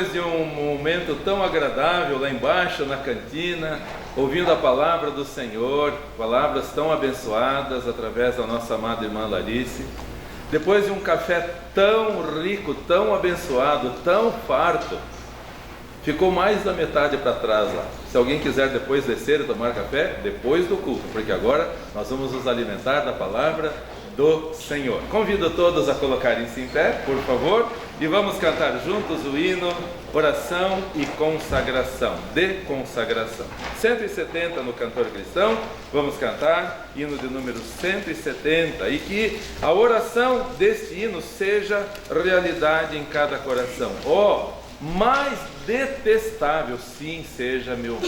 depois de um momento tão agradável lá embaixo na cantina, ouvindo a palavra do Senhor, palavras tão abençoadas através da nossa amada irmã Larice, depois de um café tão rico, tão abençoado, tão farto, ficou mais da metade para trás lá. Se alguém quiser depois descer e tomar café, depois do culto, porque agora nós vamos nos alimentar da palavra do Senhor. Convido todos a colocarem-se em pé, por favor, e vamos cantar juntos o hino Oração e Consagração, de consagração. 170 no Cantor Cristão, vamos cantar hino de número 170, e que a oração deste hino seja realidade em cada coração. Mais detestável sim seja meu mal.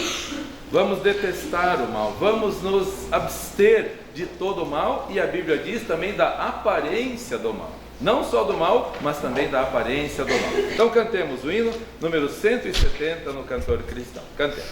Vamos detestar o mal, vamos nos abster de todo o mal, e a Bíblia diz também da aparência do mal. Não só do mal, mas também da aparência do mal. Então cantemos o hino número 170 no Cantor Cristão. Cantemos.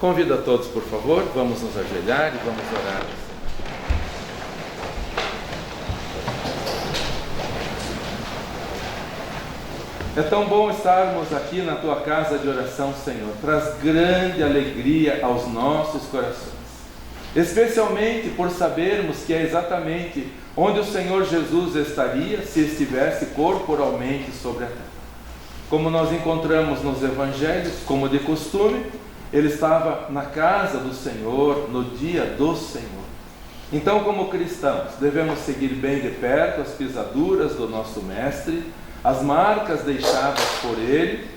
Convido a todos, por favor, vamos nos ajoelhar e vamos orar. É tão bom estarmos aqui na Tua casa de oração, Senhor. Traz grande alegria aos nossos corações, especialmente por sabermos que é exatamente onde o Senhor Jesus estaria se estivesse corporalmente sobre a terra. Como nós encontramos nos evangelhos, como de costume, Ele estava na casa do Senhor, no dia do Senhor. Então, como cristãos, devemos seguir bem de perto as pisaduras do nosso Mestre, as marcas deixadas por Ele,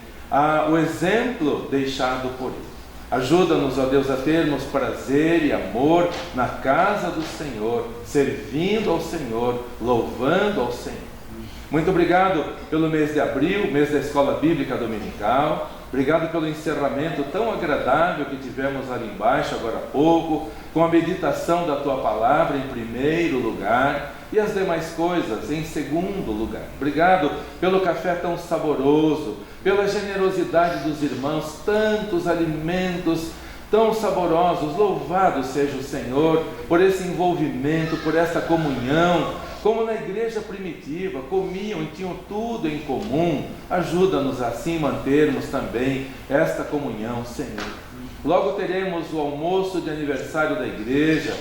o exemplo deixado por Ele. Ajuda-nos, ó Deus, a termos prazer e amor na casa do Senhor, servindo ao Senhor, louvando ao Senhor. Muito obrigado pelo mês de abril, mês da Escola Bíblica Dominical. Obrigado pelo encerramento tão agradável que tivemos ali embaixo agora há pouco, com a meditação da Tua Palavra em primeiro lugar e as demais coisas em segundo lugar. Obrigado pelo café tão saboroso, pela generosidade dos irmãos, tantos alimentos tão saborosos. Louvado seja o Senhor por esse envolvimento, por essa comunhão, como na igreja primitiva, comiam e tinham tudo em comum. Ajuda-nos assim mantermos também esta comunhão, Senhor. Logo teremos o almoço de aniversário da igreja.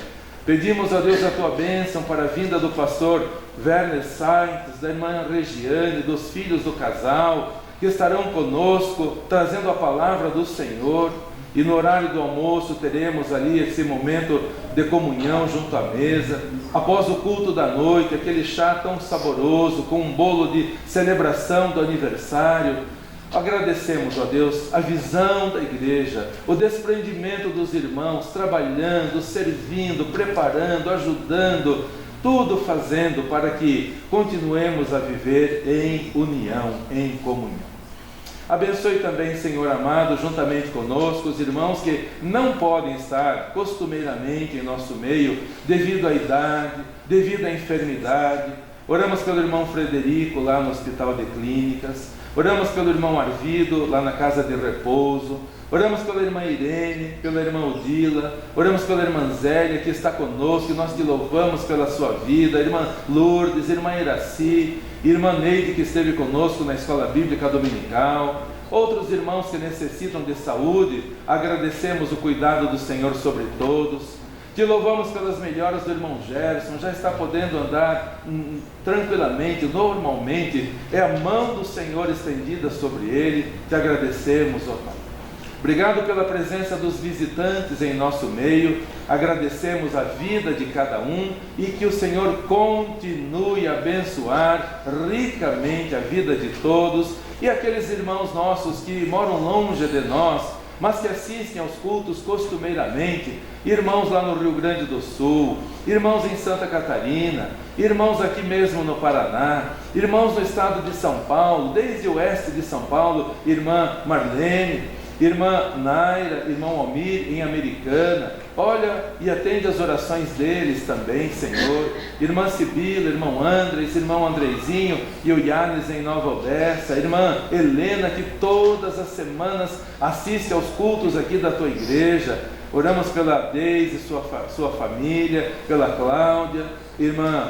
Pedimos a Deus a Tua bênção para a vinda do pastor Werner Sainz, da irmã Regiane, dos filhos do casal, que estarão conosco, trazendo a palavra do Senhor. e no horário do almoço teremos ali esse momento de comunhão junto à mesa. Após o culto da noite, aquele chá tão saboroso, com um bolo de celebração do aniversário. Agradecemos, ó Deus, a visão da igreja, o desprendimento dos irmãos, trabalhando, servindo, preparando, ajudando, tudo fazendo para que continuemos a viver em união, em comunhão. Abençoe também, Senhor amado, juntamente conosco, os irmãos que não podem estar costumeiramente em nosso meio, devido à idade, devido à enfermidade. Oramos pelo irmão Frederico, lá no Hospital de Clínicas. Oramos pelo irmão Arvido, lá na Casa de Repouso. Oramos pela irmã Irene, pela irmã Odila. Oramos pela irmã Zélia, que está conosco, e nós te louvamos pela sua vida. Irmã Lourdes, irmã Iraci, irmã Neide, que esteve conosco na Escola Bíblica Dominical. Outros irmãos que necessitam de saúde, agradecemos o cuidado do Senhor sobre todos. Te louvamos pelas melhoras do irmão Gerson, já está podendo andar tranquilamente, normalmente. É a mão do Senhor estendida sobre ele. Te agradecemos, ó Pai. Obrigado pela presença dos visitantes em nosso meio. Agradecemos a vida de cada um e que o Senhor continue a abençoar ricamente a vida de todos e aqueles irmãos nossos que moram longe de nós, mas que assistem aos cultos costumeiramente, irmãos lá no Rio Grande do Sul, irmãos em Santa Catarina, irmãos aqui mesmo no Paraná, irmãos no estado de São Paulo, desde o oeste de São Paulo, irmã Marlene, irmã Naira, irmão Almir em Americana. Olha e atende as orações deles também, Senhor. Irmã Sibila, irmão Andres, irmão Andrezinho e o Yanes em Nova Odessa. Irmã Helena, que todas as semanas assiste aos cultos aqui da tua igreja. Oramos pela Deise, sua família, pela Cláudia, irmã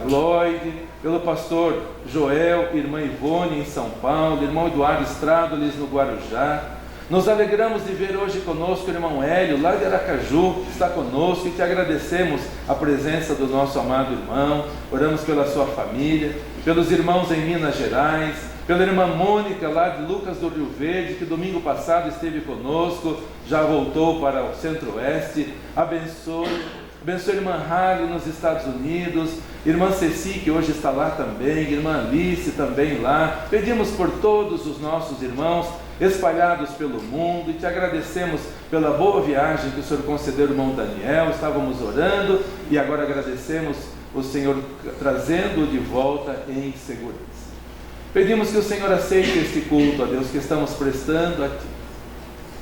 Lloyd, pelo pastor Joel, irmã Ivone em São Paulo, irmão Eduardo Estrádolis no Guarujá. Nos alegramos de ver hoje conosco o irmão Hélio, lá de Aracaju, que está conosco, e te agradecemos a presença do nosso amado irmão. Oramos pela sua família, pelos irmãos em Minas Gerais, pela irmã Mônica, lá de Lucas do Rio Verde, que domingo passado esteve conosco, já voltou para o Centro-Oeste. Abençoe a irmã Hali nos Estados Unidos, irmã Ceci, que hoje está lá também, irmã Alice também lá. Pedimos por todos os nossos irmãos espalhados pelo mundo e te agradecemos pela boa viagem que o Senhor concedeu ao irmão Daniel. Estávamos orando e agora agradecemos o Senhor trazendo-o de volta em segurança. Pedimos que o Senhor aceite este culto, a Deus, que estamos prestando a Ti,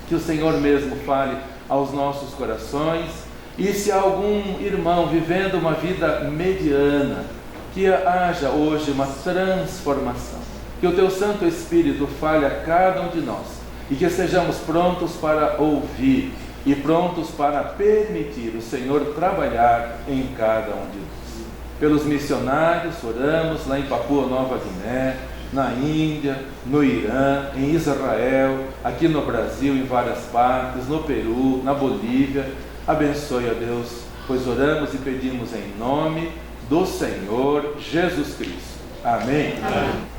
que o Senhor mesmo fale aos nossos corações. E se há algum irmão vivendo uma vida mediana, que haja hoje uma transformação, que o Teu Santo Espírito fale a cada um de nós e que sejamos prontos para ouvir e prontos para permitir o Senhor trabalhar em cada um de nós. Pelos missionários, oramos lá em Papua Nova Guiné, na Índia, no Irã, em Israel, aqui no Brasil, em várias partes, no Peru, na Bolívia. Abençoe, ó Deus, pois oramos e pedimos em nome do Senhor Jesus Cristo. Amém. Amém.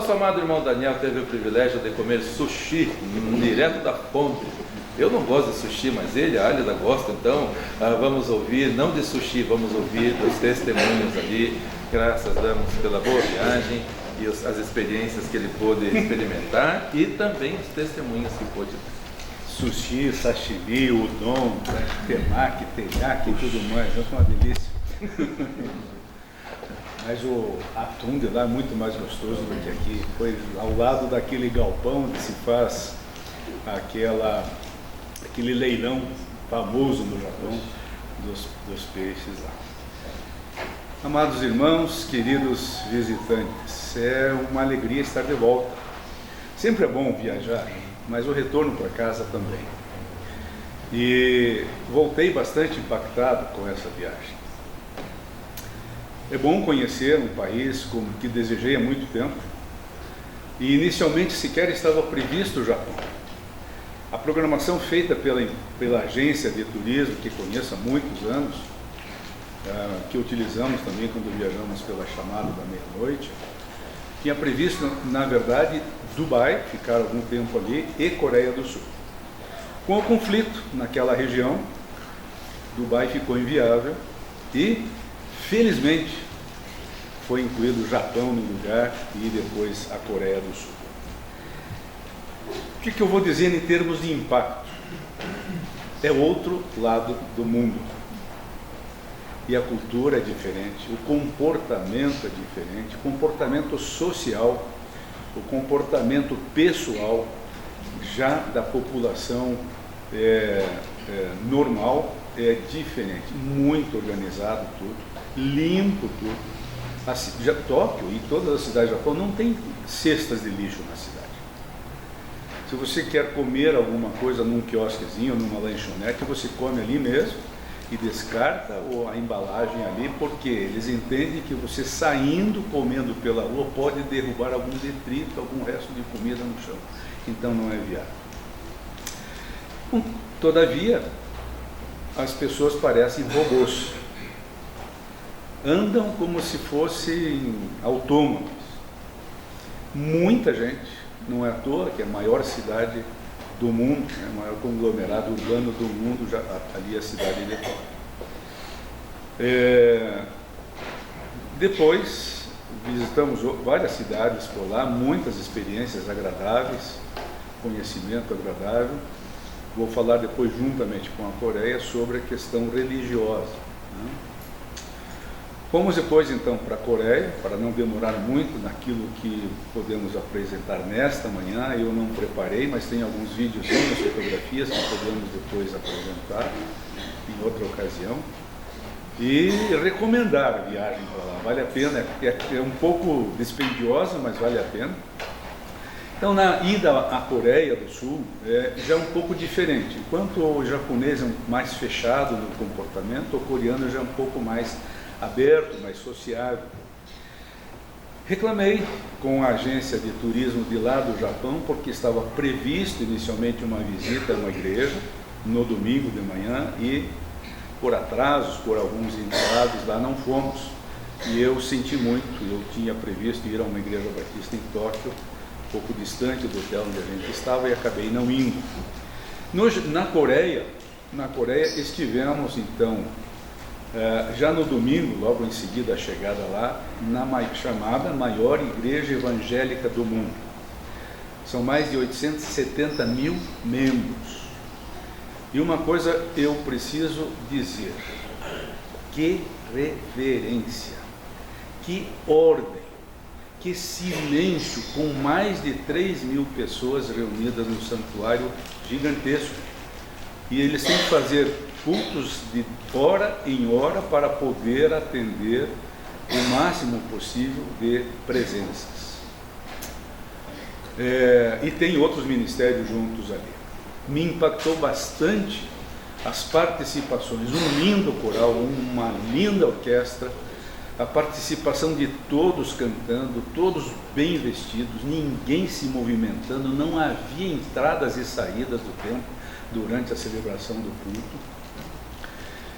nosso amado irmão Daniel teve o privilégio de comer sushi direto da fonte. Eu não gosto de sushi, mas ele, a Álida, gosta, então vamos ouvir, não de sushi, vamos ouvir dos testemunhos ali. Graças damos pela boa viagem e as experiências que ele pôde experimentar e também os testemunhos que pôde dar. Sushi, sashimi, udon, temaki, teriyaki e tudo mais, é uma delícia. Mas o atum de lá é muito mais gostoso do que aqui. Foi ao lado daquele galpão que se faz aquele leilão famoso no Japão dos peixes lá. Amados irmãos, queridos visitantes, é uma alegria estar de volta. Sempre é bom viajar, mas o retorno para casa também. E voltei bastante impactado com essa viagem. É bom conhecer um país que desejei há muito tempo e inicialmente sequer estava previsto o Japão. A programação feita pela agência de turismo, que conheço há muitos anos, que utilizamos também quando viajamos pela chamada da meia-noite, tinha previsto, na verdade, Dubai, ficar algum tempo ali, e Coreia do Sul. Com o conflito naquela região, Dubai ficou inviável e, felizmente, foi incluído o Japão no lugar e depois a Coreia do Sul. O que eu vou dizer em termos de impacto? É outro lado do mundo. E a cultura é diferente, o comportamento é diferente, o comportamento social, o comportamento pessoal já da população normal é diferente, muito organizado tudo, limpo tudo. Tóquio e todas as cidades do Japão não tem cestas de lixo na cidade. Se você quer comer alguma coisa num quiosquezinho, numa lanchonete, você come ali mesmo e descarta a embalagem ali, porque eles entendem que você saindo, comendo pela rua, pode derrubar algum detrito, algum resto de comida no chão. Então não é viável. Todavia, as pessoas parecem robôs. Andam como se fossem autômatos. Muita gente, não é à toa que é a maior cidade do mundo, o maior conglomerado urbano do mundo, ali a cidade de Tóquio. Depois visitamos várias cidades por lá, muitas experiências agradáveis, conhecimento agradável. Vou falar depois, juntamente com a Coreia, sobre a questão religiosa. Fomos depois então para a Coreia, para não demorar muito naquilo que podemos apresentar nesta manhã. Eu não preparei, mas tem alguns vídeos, fotografias que podemos depois apresentar em outra ocasião. E recomendar a viagem para lá, vale a pena, é um pouco dispendiosa, mas vale a pena. Então, na ida à Coreia do Sul, já é um pouco diferente. Enquanto o japonês é mais fechado no comportamento, o coreano já é um pouco mais aberto, mais sociável. Reclamei com a agência de turismo de lá do Japão, porque estava previsto inicialmente uma visita a uma igreja no domingo de manhã e, por atrasos, por alguns entraves lá, não fomos. E eu senti muito, eu tinha previsto ir a uma igreja batista em Tóquio, um pouco distante do hotel onde a gente estava, e acabei não indo. Na Coreia estivemos então, já no domingo, logo em seguida a chegada lá, na chamada maior igreja evangélica do mundo. São mais de 870 mil membros. E uma coisa eu preciso dizer: que reverência, que ordem, que silêncio, com mais de 3.000 pessoas reunidas no santuário gigantesco. E eles têm que fazer cultos de hora em hora para poder atender o máximo possível de presenças. E tem outros ministérios juntos ali. Me impactou bastante as participações, um lindo coral, uma linda orquestra, a participação de todos cantando, todos bem vestidos, ninguém se movimentando, não havia entradas e saídas do templo durante a celebração do culto.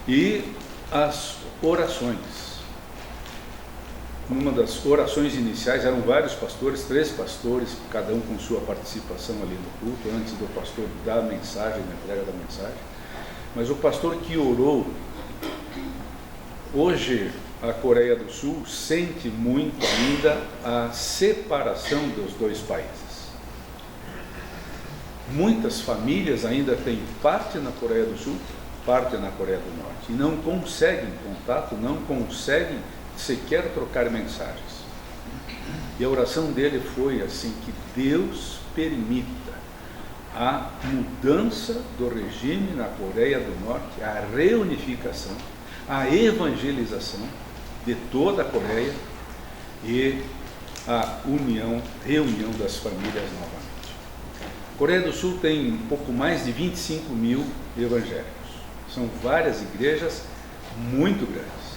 E as orações. numa das orações iniciais, eram vários pastores, 3 pastores, cada um com sua participação ali no culto, antes do pastor dar a mensagem, na entrega da mensagem. Mas o pastor que orou, hoje a Coreia do Sul sente muito ainda a separação dos 2 países. Muitas famílias ainda têm parte na Coreia do Sul, parte na Coreia do Norte, e não conseguem contato, não conseguem sequer trocar mensagens. E a oração dele foi assim, que Deus permita a mudança do regime na Coreia do Norte, a reunificação, a evangelização de toda a Coreia e a reunião das famílias novamente. A Coreia do Sul tem um pouco mais de 25 mil evangélicos. São várias igrejas muito grandes.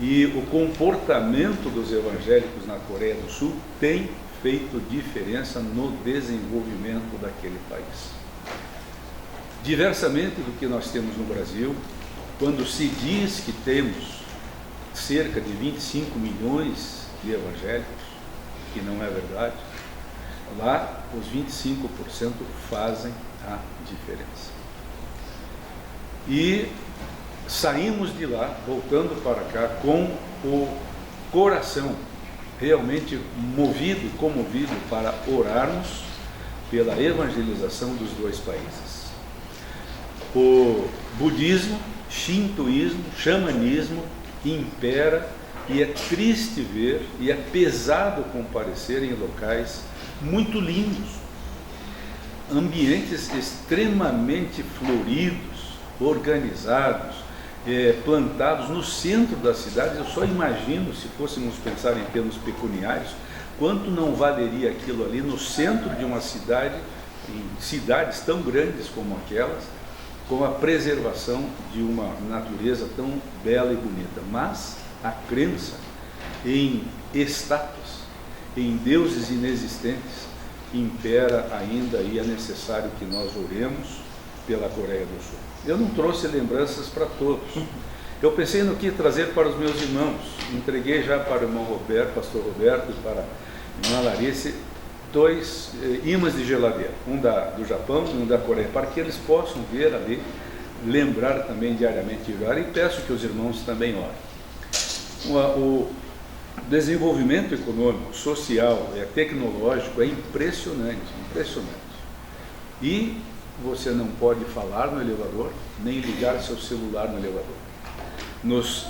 E o comportamento dos evangélicos na Coreia do Sul tem feito diferença no desenvolvimento daquele país. Diversamente do que nós temos no Brasil, quando se diz que temos cerca de 25 milhões de evangélicos, que não é verdade, lá os 25% fazem a diferença. E saímos de lá, voltando para cá, com o coração realmente movido, comovido para orarmos pela evangelização dos 2 países. O budismo, shintoísmo, xamanismo impera, e é triste ver, e é pesado comparecer em locais muito lindos, ambientes extremamente floridos, organizados, plantados no centro das cidades. Eu só imagino, se fôssemos pensar em termos pecuniários, quanto não valeria aquilo ali no centro de uma cidade, em cidades tão grandes como aquelas, com a preservação de uma natureza tão bela e bonita. Mas a crença em estátuas, em deuses inexistentes, impera ainda, e é necessário que nós oremos pela Coreia do Sul. Eu não trouxe lembranças para todos. Eu pensei no que trazer para os meus irmãos. Entreguei já para o irmão Roberto, pastor Roberto, e para a irmã Larice, 2 ímãs de geladeira, um do Japão e um da Coreia, para que eles possam ver ali, lembrar também diariamente de orar, e peço que os irmãos também orem. O desenvolvimento econômico, social e tecnológico é impressionante, impressionante. E você não pode falar no elevador, nem ligar seu celular no elevador. Nos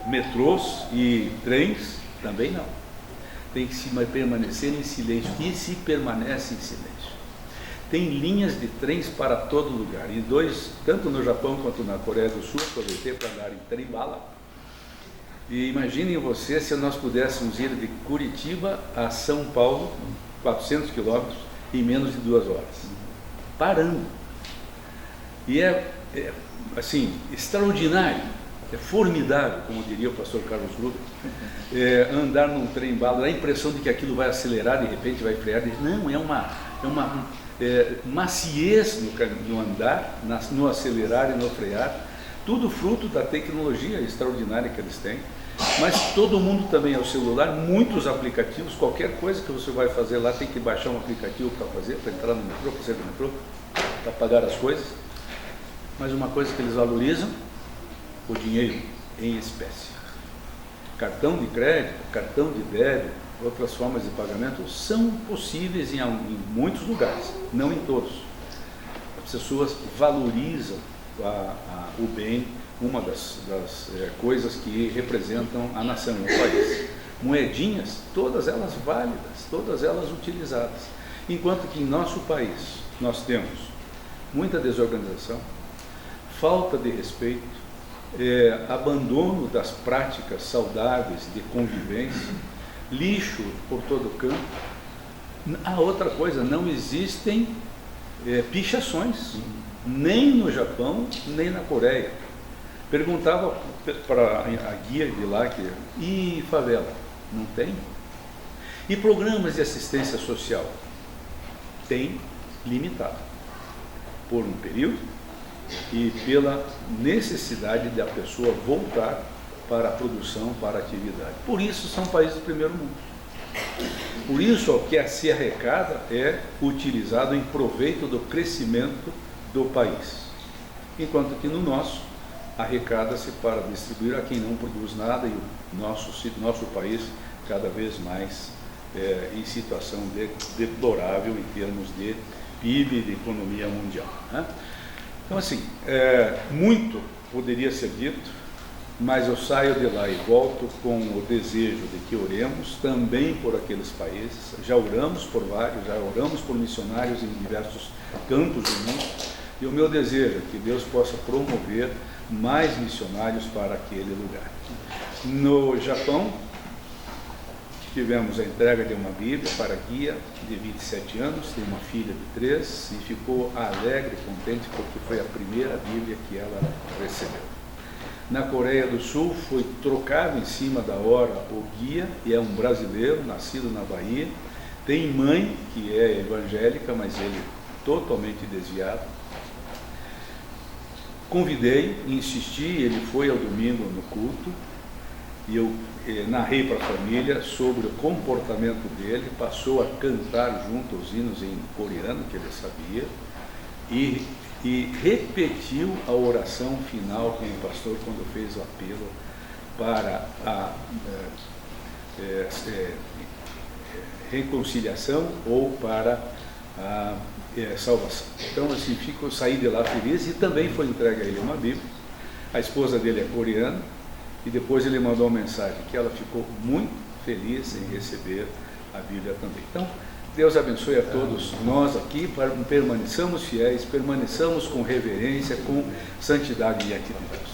metrôs e trens, também não. Tem que se permanecer em silêncio, e se permanece em silêncio. Tem linhas de trens para todo lugar, e tanto no Japão quanto na Coreia do Sul, aproveitei para andar em trem-bala. E imaginem você se nós pudéssemos ir de Curitiba a São Paulo, 400 quilômetros, em menos de 2 horas. Parando. E assim, extraordinário, é formidável, como diria o pastor Carlos Ludo, andar num trem-bala, dá a impressão de que aquilo vai acelerar, de repente vai frear. Não, é uma maciez no andar, no acelerar e no frear, tudo fruto da tecnologia extraordinária que eles têm. Mas todo mundo também ao celular, muitos aplicativos, qualquer coisa que você vai fazer lá tem que baixar um aplicativo para fazer, para entrar no metrô, para sair do metrô, para pagar as coisas. Mas uma coisa que eles valorizam, o dinheiro em espécie. Cartão de crédito, cartão de débito, outras formas de pagamento são possíveis em muitos lugares, não em todos. As pessoas valorizam o bem, uma das coisas que representam a nação, o país. Moedinhas, todas elas válidas, todas elas utilizadas. Enquanto que em nosso país nós temos muita desorganização, falta de respeito, abandono das práticas saudáveis de convivência, lixo por todo canto. A outra coisa, não existem pichações, nem no Japão, nem na Coreia. Perguntava para a guia de lá, e favela? Não tem. E programas de assistência social? Tem, limitado, por um período, e pela necessidade da pessoa voltar para a produção, para a atividade. Por isso são países do primeiro mundo. Por isso o que se arrecada é utilizado em proveito do crescimento do país. Enquanto que no nosso, arrecada-se para distribuir a quem não produz nada, e o nosso país cada vez mais em situação deplorável em termos de PIB e de economia mundial, né? Então, assim, muito poderia ser dito, mas eu saio de lá e volto com o desejo de que oremos também por aqueles países. Já oramos por vários, já oramos por missionários em diversos cantos do mundo, e o meu desejo é que Deus possa promover mais missionários para aquele lugar. No Japão, tivemos a entrega de uma Bíblia para a guia de 27 anos, tem uma filha de 3, e ficou alegre, contente, porque foi a primeira Bíblia que ela recebeu. Na Coreia do Sul foi trocado em cima da hora o guia, e é um brasileiro, nascido na Bahia, tem mãe que é evangélica, mas ele totalmente desviado. Convidei, insisti, ele foi ao domingo no culto, e eu narrei para a família sobre o comportamento dele, passou a cantar junto os hinos em coreano, que ele sabia, e repetiu a oração final com o pastor quando fez o apelo para a reconciliação ou para a salvação. Então, assim, saí de lá feliz, e também foi entregue a ele uma Bíblia. A esposa dele é coreana, e depois ele mandou uma mensagem que ela ficou muito feliz em receber a Bíblia também. Então, Deus abençoe a todos nós aqui, permaneçamos fiéis, permaneçamos com reverência, com santidade diante de Deus.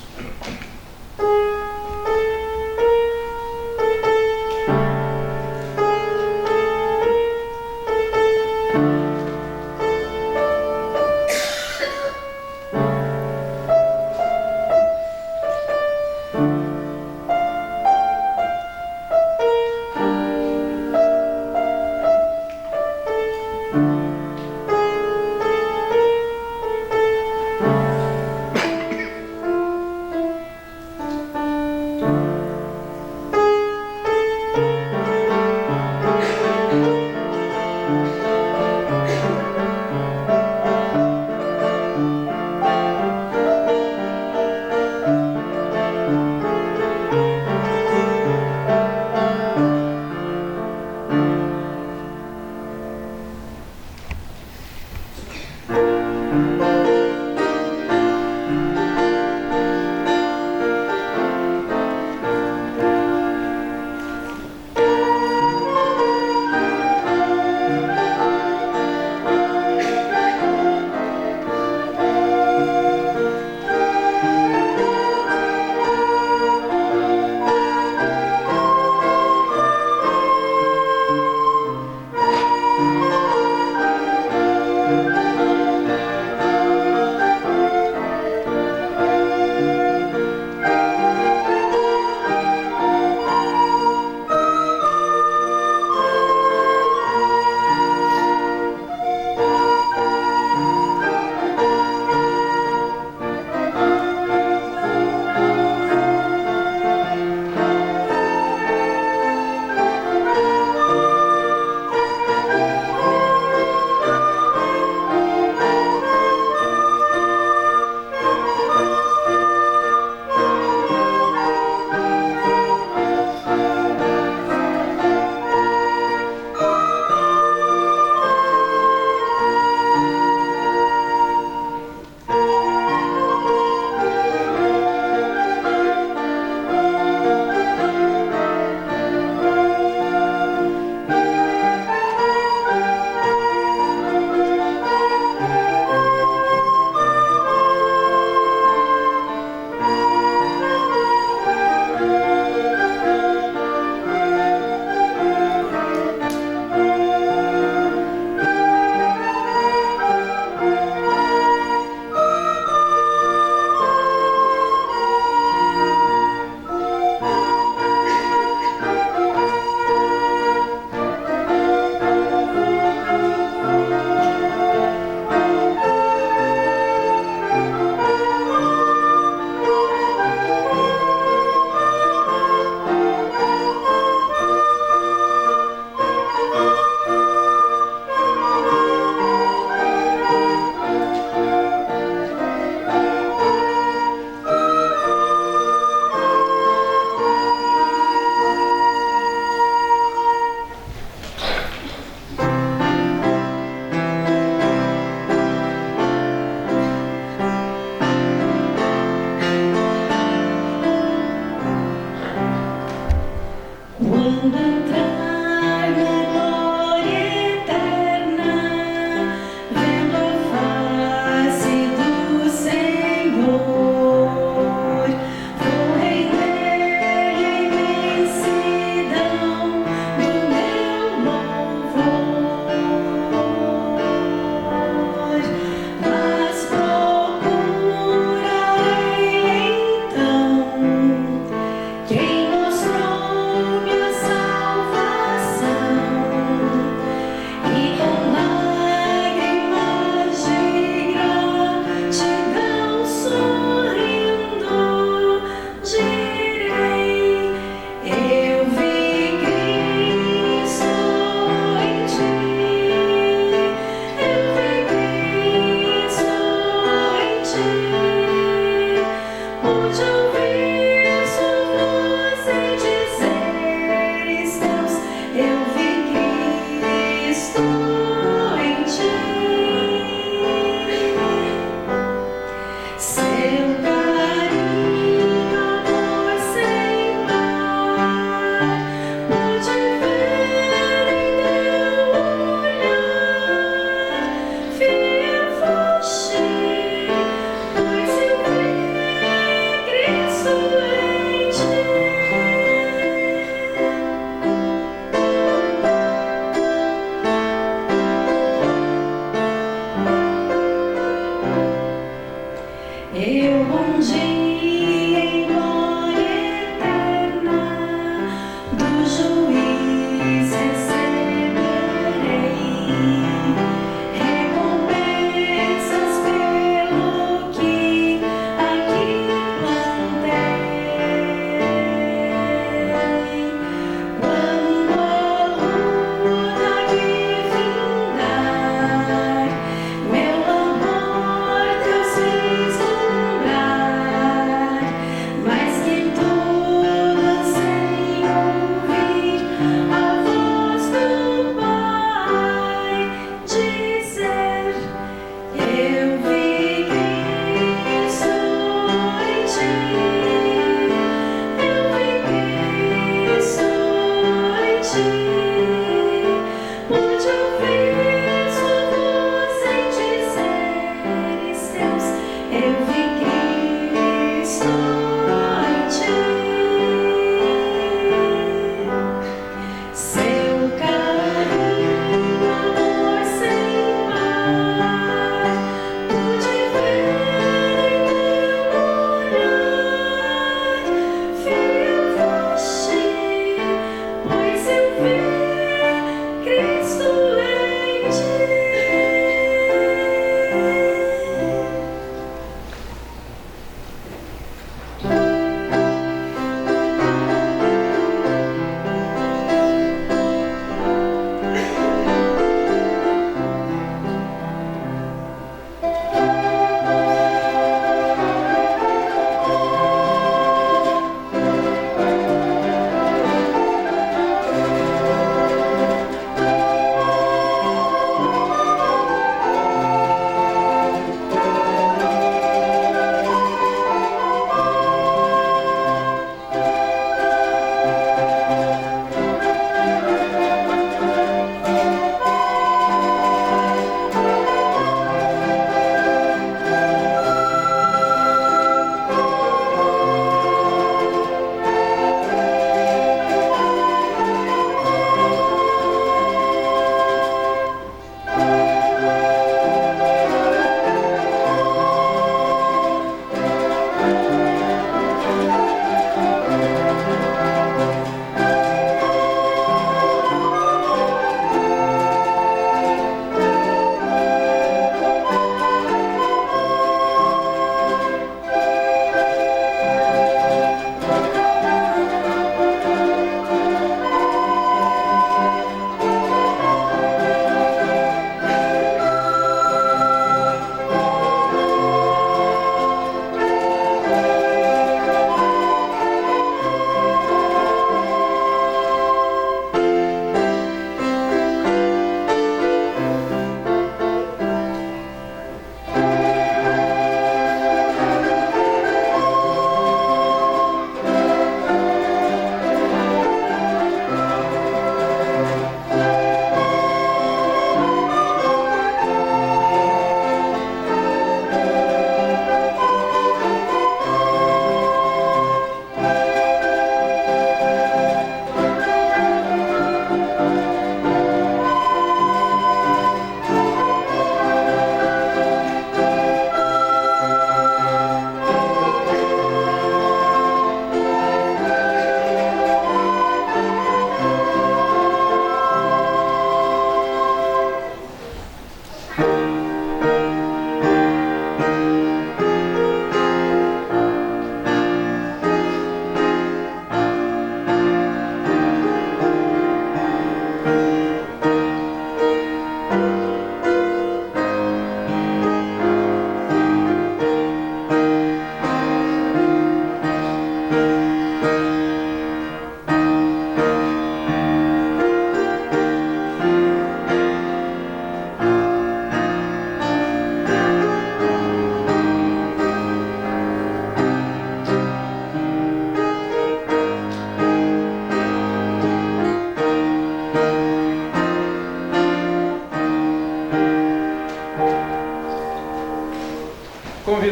Meu amor, Deus vislumbrar.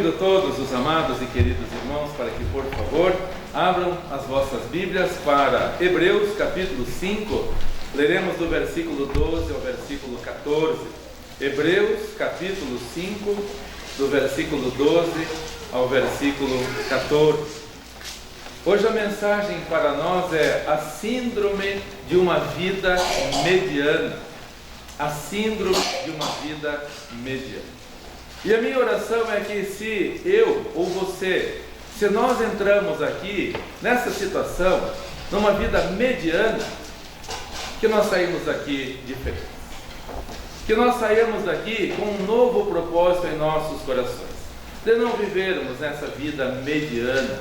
Convido todos os amados e queridos irmãos para que, por favor, abram as vossas Bíblias para Hebreus capítulo 5, leremos do versículo 12 ao versículo 14. Hebreus capítulo 5, do versículo 12 ao versículo 14. Hoje a mensagem para nós é a síndrome de uma vida mediana. A síndrome de uma vida mediana. E a minha oração é que se eu ou você, se nós entramos aqui nessa situação, numa vida mediana, que nós saímos daqui diferentes. Que nós saímos daqui com um novo propósito em nossos corações. De não vivermos nessa vida mediana,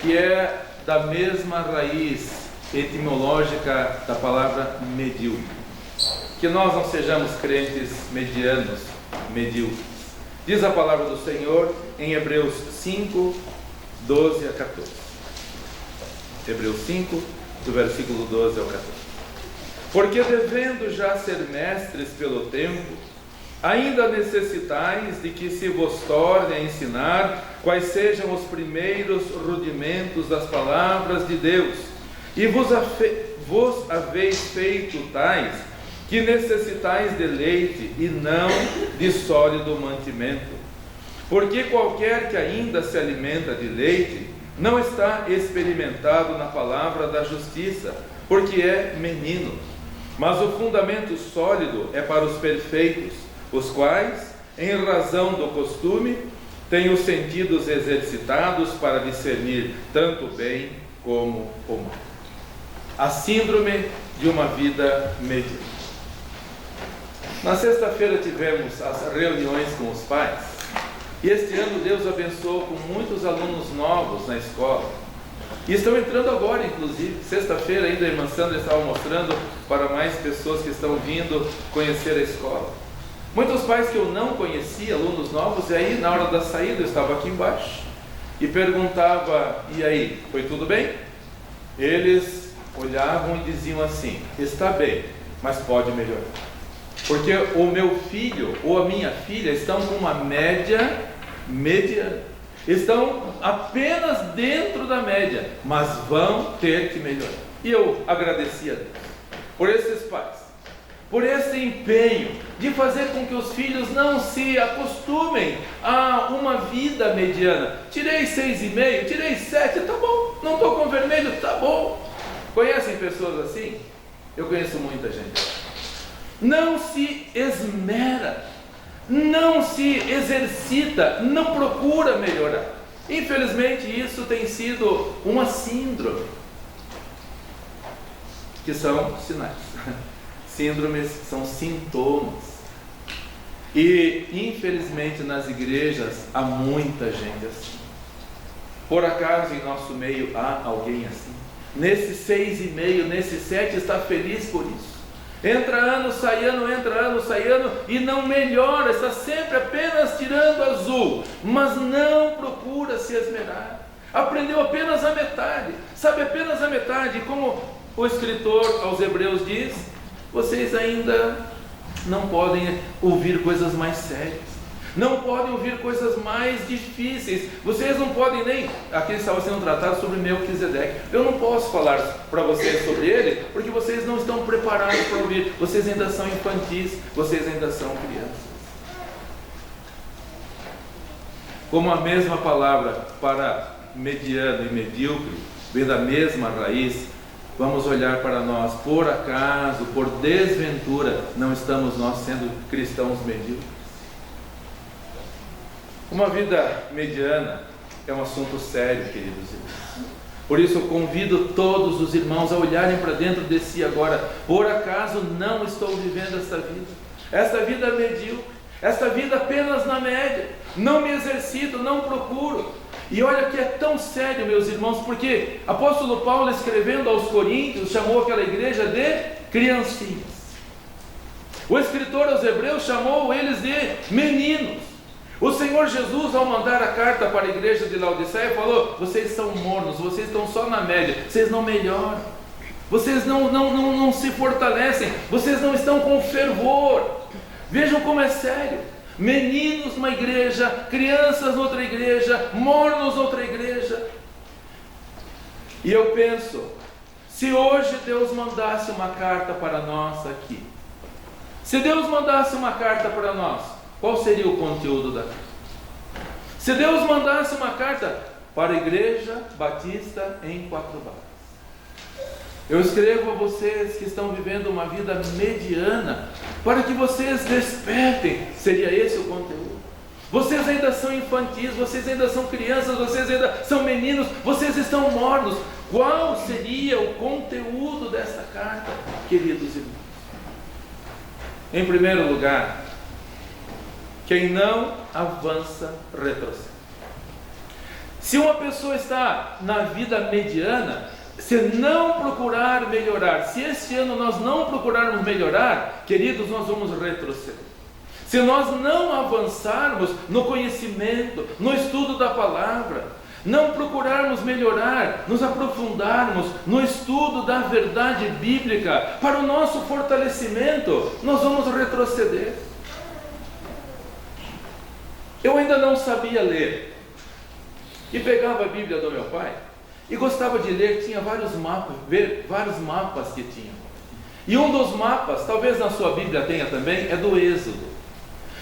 que é da mesma raiz etimológica da palavra medíocre. Que nós não sejamos crentes medianos, medíocres. Diz a palavra do Senhor em Hebreus 5, 12 a 14. Hebreus 5, do versículo 12 ao 14. Porque devendo já ser mestres pelo tempo, ainda necessitais de que se vos torne a ensinar quais sejam os primeiros rudimentos das palavras de Deus, e vos haveis feito tais, que necessitais de leite e não de sólido mantimento. Porque qualquer que ainda se alimenta de leite, não está experimentado na palavra da justiça, porque é menino. Mas o fundamento sólido é para os perfeitos, os quais, em razão do costume, têm os sentidos exercitados para discernir tanto o bem como o mal. A síndrome de uma vida medíocre. Na sexta-feira tivemos as reuniões com os pais, e este ano Deus abençoou com muitos alunos novos na escola, e estão entrando agora, inclusive. Sexta-feira ainda a irmã Sandra estava mostrando para mais pessoas que estão vindo conhecer a escola. Muitos pais que eu não conhecia, alunos novos, e aí na hora da saída eu estava aqui embaixo, e perguntava, e aí, foi tudo bem? Eles olhavam e diziam assim, está bem, mas pode melhorar. Porque o meu filho ou a minha filha estão com uma média mediana. Estão apenas dentro da média, mas vão ter que melhorar. E eu agradeci a Deus por esses pais, por esse empenho de fazer com que os filhos não se acostumem a uma vida mediana. Tirei 6,5, tirei 7, tá bom. Não estou com vermelho, tá bom. Conhecem pessoas assim? Eu conheço muita gente. Não se esmera, não se exercita, não procura melhorar. Infelizmente isso tem sido uma síndrome, que são sinais. Síndromes são sintomas. E infelizmente nas igrejas há muita gente assim. Por acaso em nosso meio há alguém assim? Nesse 6,5, nesse 7 está feliz por isso? Entra ano, sai ano e não melhora, está sempre apenas tirando azul, mas não procura se esmerar. Aprendeu apenas a metade, sabe apenas a metade. Como o escritor aos Hebreus diz, vocês ainda não podem ouvir coisas mais sérias, não podem ouvir coisas mais difíceis. Vocês não podem nem... Aqui estava sendo tratado sobre Melquisedeque. Eu não posso falar para vocês sobre ele, porque vocês não estão preparados para ouvir. Vocês ainda são infantis, vocês ainda são crianças. Como a mesma palavra para mediano e medíocre vem da mesma raiz, vamos olhar para nós. Por acaso, por desventura, não estamos nós sendo cristãos medíocres? Uma vida mediana é um assunto sério, queridos irmãos. Por isso eu convido todos os irmãos a olharem para dentro de si agora. Por acaso não estou vivendo esta vida medíocre, esta vida apenas na média? Não me exercito, não procuro. E olha que é tão sério, meus irmãos, porque apóstolo Paulo, escrevendo aos Coríntios, chamou aquela igreja de criancinhas. O escritor aos Hebreus chamou eles de meninos. O Senhor Jesus, ao mandar a carta para a igreja de Laodiceia, falou: vocês são mornos, vocês estão só na média, vocês não melhoram, vocês não se fortalecem, vocês não estão com fervor. Vejam como é sério. Meninos numa igreja, crianças noutra igreja, mornos noutra igreja. E eu penso, se hoje Deus mandasse uma carta para nós aqui, se Deus mandasse uma carta para nós, qual seria o conteúdo da carta? Se Deus mandasse uma carta para a Igreja Batista em Quatro Barras, eu escrevo a vocês que estão vivendo uma vida mediana, para que vocês despertem, seria esse o conteúdo? Vocês ainda são infantis, vocês ainda são crianças, vocês ainda são meninos, vocês estão mornos. Qual seria o conteúdo desta carta, queridos irmãos? Em primeiro lugar, quem não avança, retrocede. Se uma pessoa está na vida mediana, se não procurar melhorar, se este ano nós não procurarmos melhorar, queridos, nós vamos retroceder. Se nós não avançarmos no conhecimento, no estudo da palavra, não procurarmos melhorar, nos aprofundarmos no estudo da verdade bíblica para o nosso fortalecimento, nós vamos retroceder. Eu ainda não sabia ler e pegava a Bíblia do meu pai e gostava de ler, tinha vários mapas, ver vários mapas que tinha. E um dos mapas, talvez na sua Bíblia tenha também, é do Êxodo.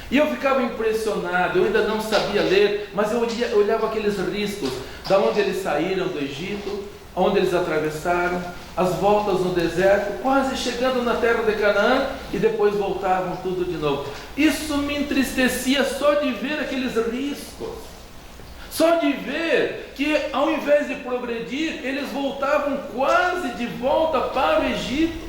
E eu ficava impressionado, eu ainda não sabia ler, mas eu olhava aqueles riscos, da onde eles saíram do Egito, onde eles atravessaram, as voltas no deserto, quase chegando na terra de Canaã, e depois voltavam tudo de novo. Isso me entristecia só de ver aqueles riscos, só de ver que ao invés de progredir, eles voltavam quase de volta para o Egito.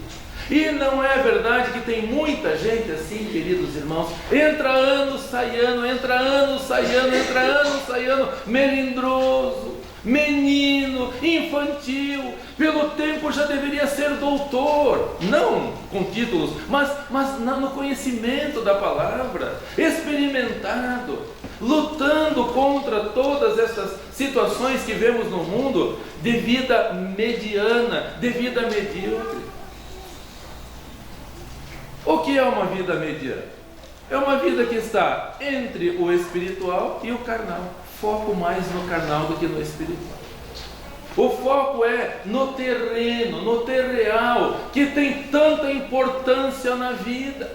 E não é verdade que tem muita gente assim, queridos irmãos, entra ano, sai ano, entra ano, sai ano, entra ano, sai ano, melindroso, menino, infantil, pelo tempo já deveria ser doutor, não com títulos, mas no conhecimento da palavra, experimentado, lutando contra todas essas situações que vemos no mundo, de vida mediana, de vida medíocre. O que é uma vida mediana? É uma vida que está entre o espiritual e o carnal. Foco mais no carnal do que no espiritual. O foco é no terreno, no terreal, que tem tanta importância na vida,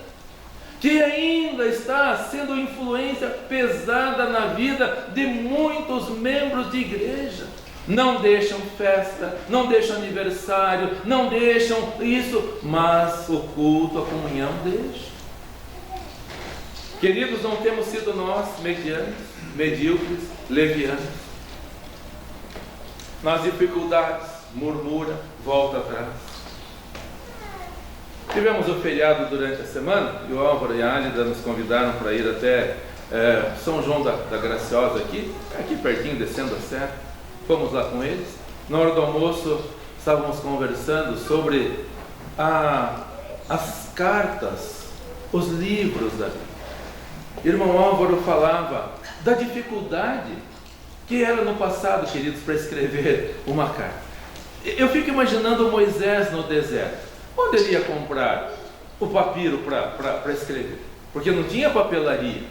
que ainda está sendo influência pesada na vida de muitos membros de igreja. Não deixam festa, não deixam aniversário, não deixam isso, mas o culto, a comunhão deixam. Queridos, não temos sido nós medianos, medíocres, levianos. Nas dificuldades, murmura, volta atrás. Tivemos o feriado durante a semana, e o Álvaro e a Álida nos convidaram para ir até São João da Graciosa aqui pertinho, descendo a serra. Fomos lá com eles. Na hora do almoço estávamos conversando sobre as cartas, os livros da Bíblia. Irmão Álvaro falava da dificuldade que era no passado, queridos, para escrever uma carta. Eu fico imaginando Moisés no deserto. Onde ele ia comprar o papiro para escrever? Porque não tinha papelaria,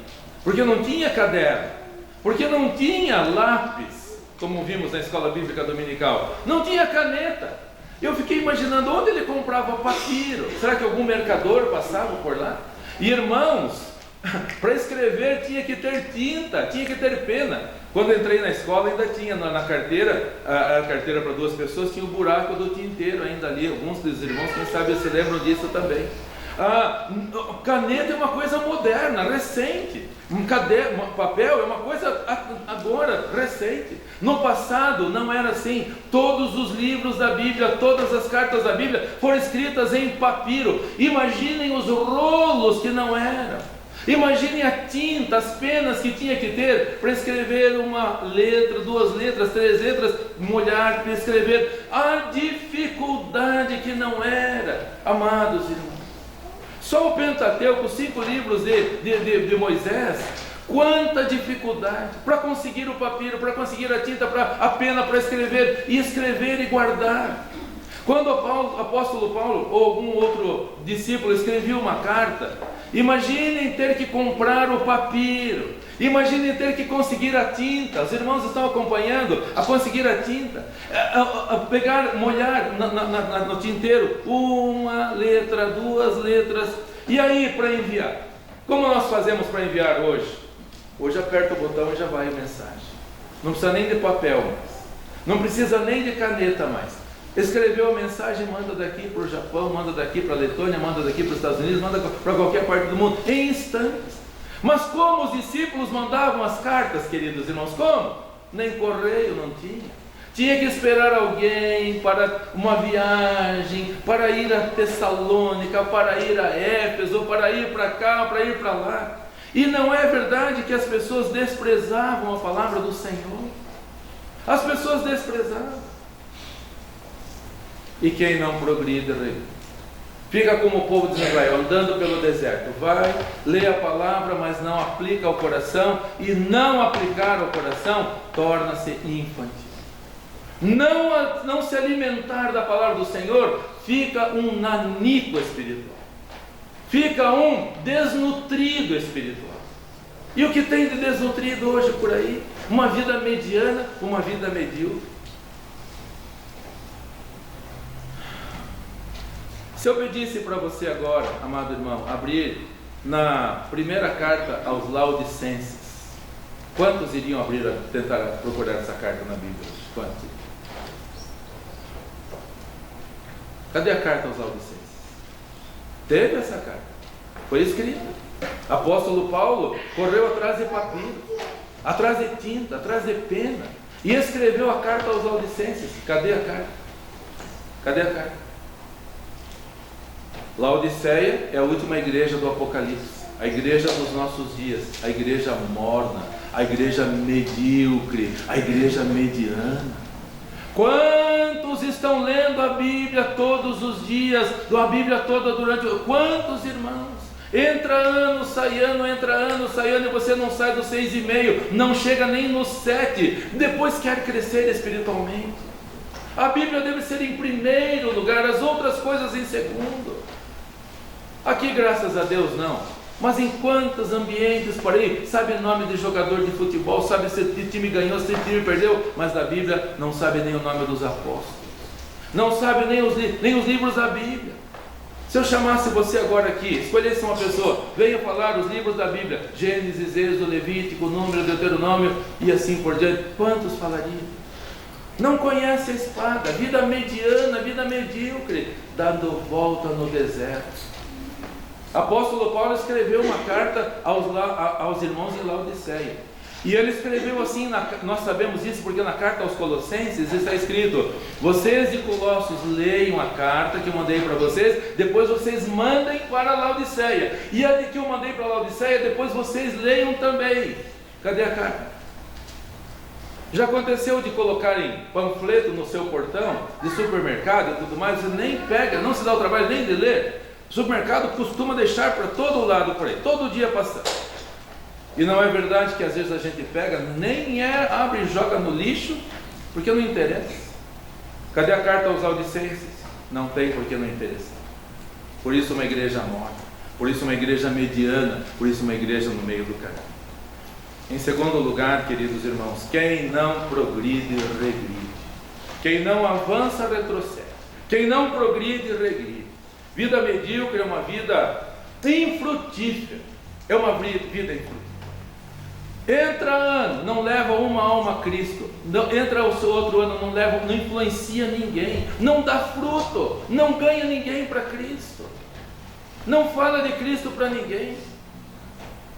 porque não tinha caderno, porque não tinha lápis, como vimos na escola bíblica dominical, não tinha caneta. Eu fiquei imaginando onde ele comprava papiro. Será que algum mercador passava por lá? Irmãos, para escrever tinha que ter tinta, tinha que ter pena. Quando entrei na escola ainda tinha na carteira, a carteira para 2 pessoas, tinha o buraco do tinteiro ainda ali. Alguns dos irmãos, quem sabe, se lembram disso também. Caneta é uma coisa moderna, recente. Papel é uma coisa agora, recente. No passado não era assim. Todos os livros da Bíblia, todas as cartas da Bíblia foram escritas em papiro. Imaginem os rolos que não eram. Imaginem a tinta, as penas que tinha que ter para escrever uma letra, 2 letras, 3 letras, molhar para escrever. A dificuldade que não era, amados irmãos. Só o Pentateuco, 5 livros de Moisés, quanta dificuldade para conseguir o papiro, para conseguir a tinta, a pena para escrever e guardar. Quando o apóstolo Paulo ou algum outro discípulo escrevia uma carta, Imaginem ter que comprar o papiro. Imaginem ter que conseguir a tinta. Os irmãos estão acompanhando a conseguir a tinta, a pegar, molhar no tinteiro uma letra, 2 letras, e aí para enviar. Como nós fazemos para enviar hoje? Hoje aperta o botão e já vai a mensagem. Não precisa nem de papel mais, não precisa nem de caneta mais. Escreveu a mensagem, manda daqui para o Japão, manda daqui para a Letônia, manda daqui para os Estados Unidos, manda para qualquer parte do mundo, em instantes. Mas como os discípulos mandavam as cartas, queridos irmãos? Como? Nem correio não tinha. Tinha que esperar alguém para uma viagem, para ir a Tessalônica, para ir a Éfeso, para ir para cá, para ir para lá. E não é verdade que as pessoas desprezavam a palavra do Senhor? As pessoas desprezavam. E quem não progride, fica como o povo de Israel, andando pelo deserto. Vai, lê a palavra, mas não aplica ao coração. E não aplicar ao coração, torna-se infantil. Não se alimentar da palavra do Senhor, fica um nanico espiritual. Fica um desnutrido espiritual. E o que tem de desnutrido hoje por aí? Uma vida mediana, uma vida medíocre. Se eu pedisse para você agora, amado irmão, abrir na primeira carta aos Laodicenses, quantos iriam abrir, tentar procurar essa carta na Bíblia? Quantos? Cadê a carta aos Laodicenses? Teve essa carta, foi escrita. Apóstolo Paulo correu atrás de papiro, atrás de tinta, atrás de pena, e escreveu a carta aos Laodicenses. Cadê a carta? Cadê a carta? Laodiceia é a última igreja do Apocalipse, a igreja dos nossos dias, a igreja morna, a igreja medíocre, a igreja mediana. Quantos estão lendo a Bíblia todos os dias, a Bíblia toda durante... Quantos irmãos? Entra ano, sai ano, e você não sai do 6,5, não chega nem no 7, depois quer crescer espiritualmente. A Bíblia deve ser em primeiro lugar, as outras coisas em segundo. Aqui, graças a Deus, não. Mas em quantos ambientes por aí, sabe nome de jogador de futebol, sabe se o time ganhou, se o time perdeu, mas da Bíblia não sabe nem o nome dos apóstolos, não sabe nem os livros da Bíblia. Se eu chamasse você agora aqui, escolhesse uma pessoa, venha falar os livros da Bíblia, Gênesis, Êxodo, Levítico, Número, Deuteronômio e assim por diante, quantos falariam? Não conhece a espada, vida mediana, vida medíocre, dando volta no deserto. Apóstolo Paulo escreveu uma carta aos irmãos em Laodiceia, e ele escreveu assim, nós sabemos isso porque na carta aos Colossenses está escrito: vocês de Colossos leiam a carta que eu mandei para vocês, depois vocês mandem para Laodiceia, e a que eu mandei para Laodiceia, depois vocês leiam também. Cadê a carta? Já aconteceu de colocarem panfleto no seu portão de supermercado e tudo mais, você nem pega, não se dá o trabalho nem de ler. O supermercado costuma deixar para todo lado por aí, todo dia passando. E não é verdade que às vezes a gente pega, nem abre e joga no lixo, porque não interessa. Cadê a carta aos Laodicenses? Não tem, porque não interessa. Por isso uma igreja morta, por isso uma igreja mediana, por isso uma igreja no meio do caminho. Em segundo lugar, queridos irmãos, quem não progride, regride. Quem não avança, retrocede. Quem não progride, regride. Vida medíocre é uma vida infrutífera. É uma vida infrutífera. Entra ano, não leva uma alma a Cristo. Entra o seu outro ano, não influencia ninguém. Não dá fruto, não ganha ninguém para Cristo. Não fala de Cristo para ninguém.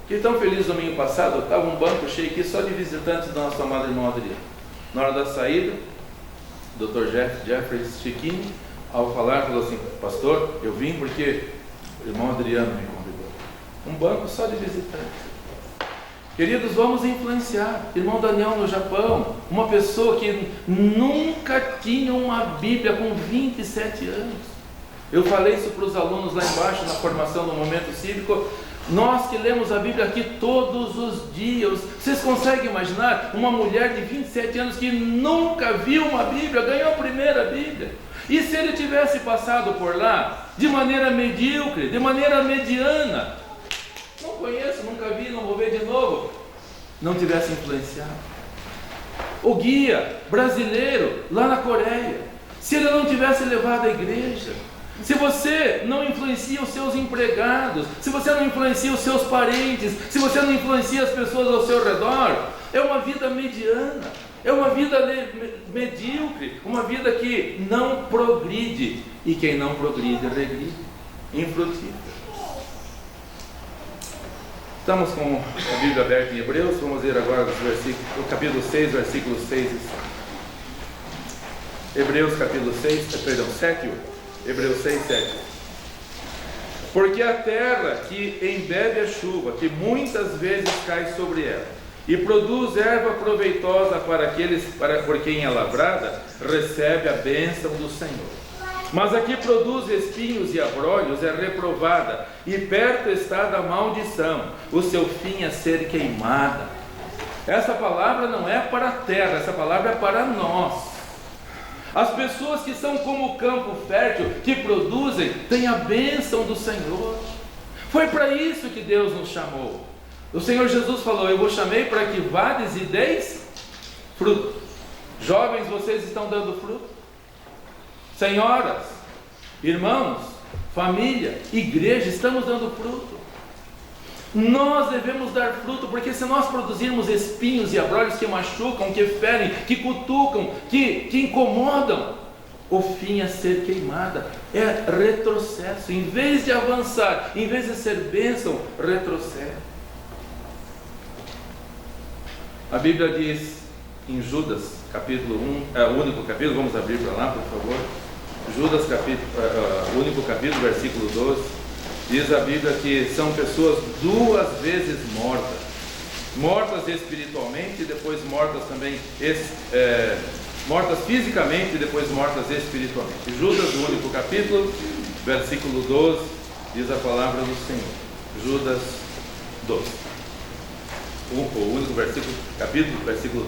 Fiquei tão feliz domingo passado, estava um banco cheio aqui só de visitantes do nosso amado irmão Adriano. Na hora da saída, o Dr. Jeffrey Chiquini, ao falar, falou assim: pastor, eu vim porque o irmão Adriano me convidou. Um banco só de visitantes. Queridos, vamos influenciar. Irmão Daniel no Japão, uma pessoa que nunca tinha uma Bíblia com 27 anos. Eu falei isso para os alunos lá embaixo na formação do Momento Cívico. Nós que lemos a Bíblia aqui todos os dias, vocês conseguem imaginar uma mulher de 27 anos que nunca viu uma Bíblia, ganhou a primeira Bíblia? E se ele tivesse passado por lá de maneira medíocre, de maneira mediana, conheço, nunca vi, não vou ver de novo, não tivesse influenciado. O guia brasileiro lá na Coreia, se ele não tivesse levado a igreja, se você não influencia os seus empregados, se você não influencia os seus parentes, se você não influencia as pessoas ao seu redor, é uma vida mediana, é uma vida medíocre, uma vida que não progride, e quem não progride, regride, infrutífero. Estamos com a Bíblia aberta em Hebreus, vamos ler agora o capítulo 6, versículos 6 e 7. Hebreus capítulo 7 e 8. Hebreus 6, 7. Porque a terra que embebe a chuva, que muitas vezes cai sobre ela, e produz erva proveitosa para aqueles por quem é lavrada, recebe a bênção do Senhor. Mas a que produz espinhos e abrolhos é reprovada, e perto está da maldição, o seu fim é ser queimada. Essa palavra não é para a terra, essa palavra é para nós. As pessoas que são como o campo fértil, que produzem, têm a bênção do Senhor. Foi para isso que Deus nos chamou. O Senhor Jesus falou: eu vos chamei para que vades e deis fruto. Jovens, vocês estão dando fruto? Senhoras, irmãos, família, igreja, estamos dando fruto. Nós devemos dar fruto, porque se nós produzirmos espinhos e abrolhos que machucam, que ferem, que cutucam, que incomodam, o fim é ser queimada, é retrocesso. Em vez de avançar, em vez de ser bênção, retrocede. A Bíblia diz em Judas, capítulo 1, o único capítulo, vamos abrir para lá, por favor. Judas, único capítulo, versículo 12. Diz a Bíblia que são pessoas duas vezes mortas. Mortas espiritualmente e depois mortas também, mortas fisicamente e depois mortas espiritualmente. Judas, o único capítulo, versículo 12, diz a palavra do Senhor. Judas 12. O único capítulo, versículo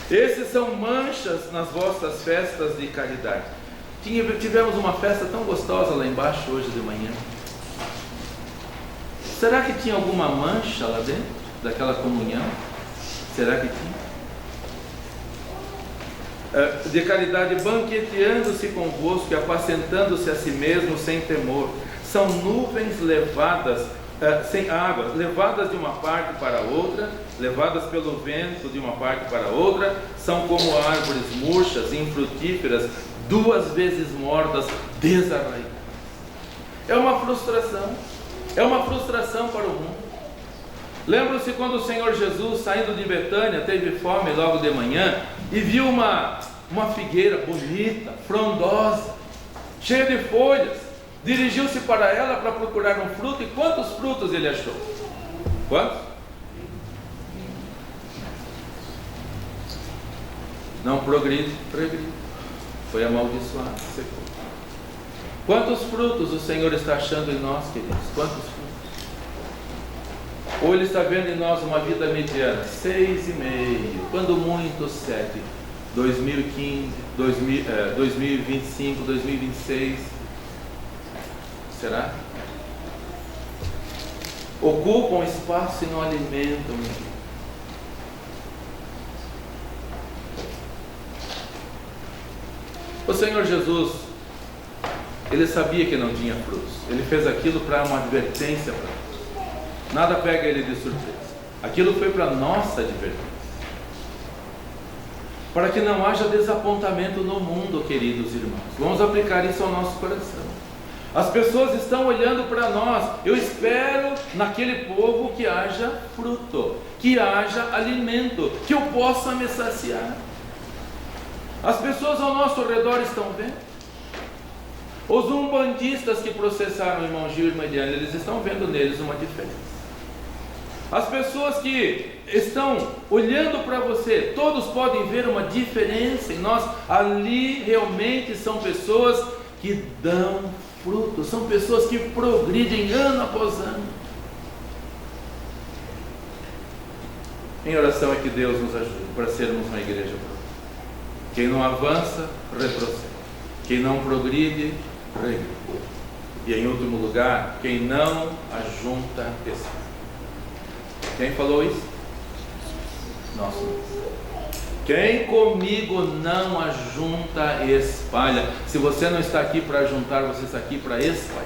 12. Esses são manchas nas vossas festas de caridade. Tivemos uma festa tão gostosa lá embaixo hoje de manhã. Será que tinha alguma mancha lá dentro daquela comunhão? Será que tinha? De caridade, banqueteando-se convosco e apacentando-se a si mesmo sem temor. São nuvens levadas sem água, levadas de uma parte para outra, levadas pelo vento de uma parte para outra. São como árvores murchas, infrutíferas, duas vezes mortas, desarraigadas. É uma frustração. É uma frustração para o mundo. Lembram-se quando o Senhor Jesus, saindo de Betânia, teve fome logo de manhã e viu uma figueira bonita, frondosa, cheia de folhas. Dirigiu-se para ela para procurar um fruto. E quantos frutos ele achou? Quantos? Não progride, regride. Foi amaldiçoado, secou. Quantos frutos o Senhor está achando em nós, queridos? Quantos frutos? Ou Ele está vendo em nós uma vida mediana? 6,5, quando muito 7, 2015, 2025, 2026. Será? Ocupam espaço e não alimentam. O Senhor Jesus, Ele sabia que não tinha frutos. Ele fez aquilo para uma advertência para nós. Nada pega Ele de surpresa. Aquilo foi para nossa advertência. Para que não haja desapontamento no mundo, queridos irmãos. Vamos aplicar isso ao nosso coração. As pessoas estão olhando para nós. Eu espero naquele povo que haja fruto, que haja alimento, que eu possa me saciar. As pessoas ao nosso redor estão vendo. Os umbandistas que processaram o irmão Gil e a irmã Diana, eles estão vendo neles uma diferença. As pessoas que estão olhando para você, todos podem ver uma diferença em nós. Ali realmente são pessoas que dão frutos, são pessoas que progridem ano após ano. Em oração é que Deus nos ajude para sermos uma igreja própria. Quem não avança, retrocede. Quem não progride, regride. E em último lugar, quem não ajunta espinhos. Quem falou isso? Nosso Deus. Quem comigo não ajunta, espalha. Se você não está aqui para juntar, você está aqui para espalhar.